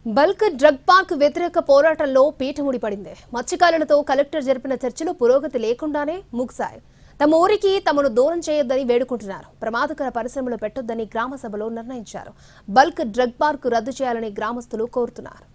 Bulk drug park వ్యతిరేక పోరాటంలో పీఠముడి పడింది. మత్స్యకారులతో కలెక్టర్ జరిపిన చర్చలు పురోగతి లేకుండానే ముగిశాయి. తమ ఊరికి తమను దూరం చేయొద్దని వేడుకుంటున్నారు. ప్రమాదకర పరిశ్రమలు పెట్టొద్దని గ్రామ సభలో నిర్ణయించారు. బల్క్ డ్రగ్ పార్క్ రద్దు చేయాలని గ్రామస్తులు కోరుతున్నారు.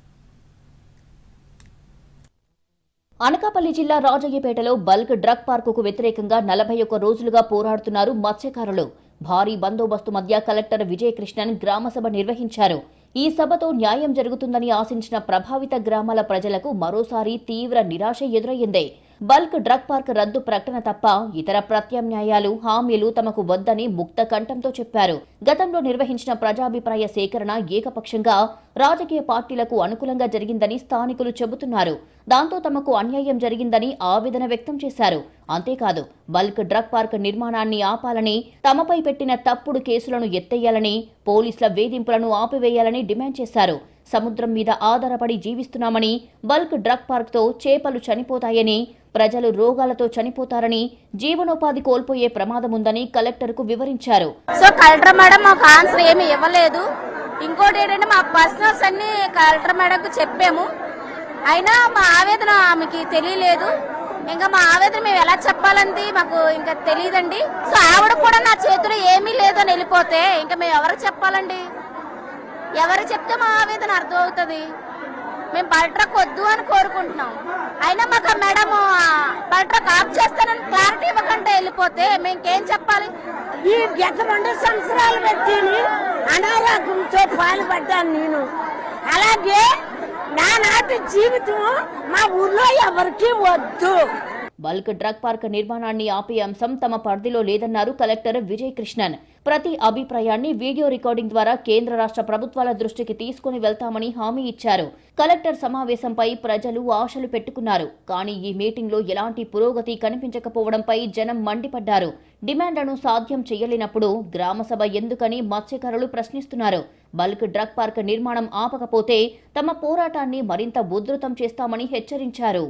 అనకాపల్లి జిల్లా రాజయ్యపేటలో బల్క్ డ్రగ్ పార్కుకు వ్యతిరేకంగా 41 రోజులుగా పోరాడుతున్నారు మత్స్యకారులు. భారీ బందోబస్తు మధ్య కలెక్టర్ విజయకృష్ణన్ గ్రామసభ నిర్వహించారు. ఈ సభతో న్యాయం జరుగుతుందని ఆశించిన ప్రభావిత గ్రామాల ప్రజలకు మరోసారి తీవ్ర నిరాశ ఎదురయ్యింది. బల్క్ డ్రగ్ పార్క్ రద్దు ప్రకటన తప్ప ఇతర ప్రత్యామ్నాయాలు, హామీలు తమకు వద్దని ముక్త కంఠంతో చెప్పారు. గతంలో నిర్వహించిన ప్రజాభిప్రాయ సేకరణ ఏకపక్షంగా రాజకీయ పార్టీలకు అనుకూలంగా జరిగిందని స్థానికులు చెబుతున్నారు. దాంతో తమకు అన్యాయం జరిగిందని ఆవేదన వ్యక్తం చేశారు. అంతేకాదు, బల్క్ డ్రగ్ పార్క్ నిర్మాణాన్ని ఆపాలని, తమపై పెట్టిన తప్పుడు కేసులను ఎత్తేయాలని, పోలీసుల వేధింపులను ఆపివేయాలని డిమాండ్ చేశారు. సముద్రం మీద ఆధారపడి జీవిస్తున్నామని, బల్క్ డ్రగ్ పార్క్తో చేపలు చనిపోతాయని, ప్రజలు రోగాలతో చనిపోతారని, జీవనోపాధి కోల్పోయే ప్రమాదం ఉందని కలెక్టర్కు వివరించారు. సో కలెక్టర్ మేడం మాకు ఆన్సర్ ఏమి ఇవ్వలేదు. ఇంకోటి ఏంటంటే మా పర్సనల్స్ అన్ని కలెక్టర్ మేడంకు చెప్పాము, అయినా మా ఆవేదన ఆమెకి తెలియలేదు. ఇంకా మా ఆవేదన మేము ఎలా చెప్పాలంది మాకు ఇంకా తెలియదండి. సో ఆవిడ కూడా నా చేతిలో ఏమీ లేదని వెళ్ళిపోతే ఇంకా మేము ఎవరికి చెప్పాలండి? ఎవరు చెప్తే మా ఆవేదన అర్థం అవుతుంది. మేము బల్ట్రక్ వద్దు అని కోరుకుంటున్నాం, అయినా మాకు మేడం బల్ట్రక్ ఆఫ్ చేస్తానని క్లారిటీ ఇవ్వకుండా వెళ్ళిపోతే మేంకేం చెప్పాలి? ఈ గత 2 సంవత్సరాలు పెట్టి అనారోగ్యంతో పాల్పడ్డాను నేను. అలాగే నా నాటి జీవితం మా ఊర్లో ఎవరికి వద్దు. బల్క్ డ్రగ్ పార్క్ నిర్మాణాన్ని ఆపే అంశం తమ పరిధిలో లేదన్నారు కలెక్టర్ విజయకృష్ణన్. ప్రతి అభిప్రాయాన్ని వీడియో రికార్డింగ్ ద్వారా కేంద్ర రాష్ట్ర ప్రభుత్వాల దృష్టికి తీసుకుని వెళ్తామని హామీ ఇచ్చారు. కలెక్టర్ సమావేశంపై ప్రజలు ఆశలు పెట్టుకున్నారు. కానీ ఈ మీటింగ్లో ఎలాంటి పురోగతి కనిపించకపోవడంపై జనం మండిపడ్డారు. డిమాండ్లను సాధ్యం చేయలేనప్పుడు గ్రామసభ ఎందుకని మత్స్యకారులు ప్రశ్నిస్తున్నారు. బల్క్ డ్రగ్ పార్క్ నిర్మాణం ఆపకపోతే తమ పోరాటాన్ని మరింత ఉధృతం చేస్తామని హెచ్చరించారు.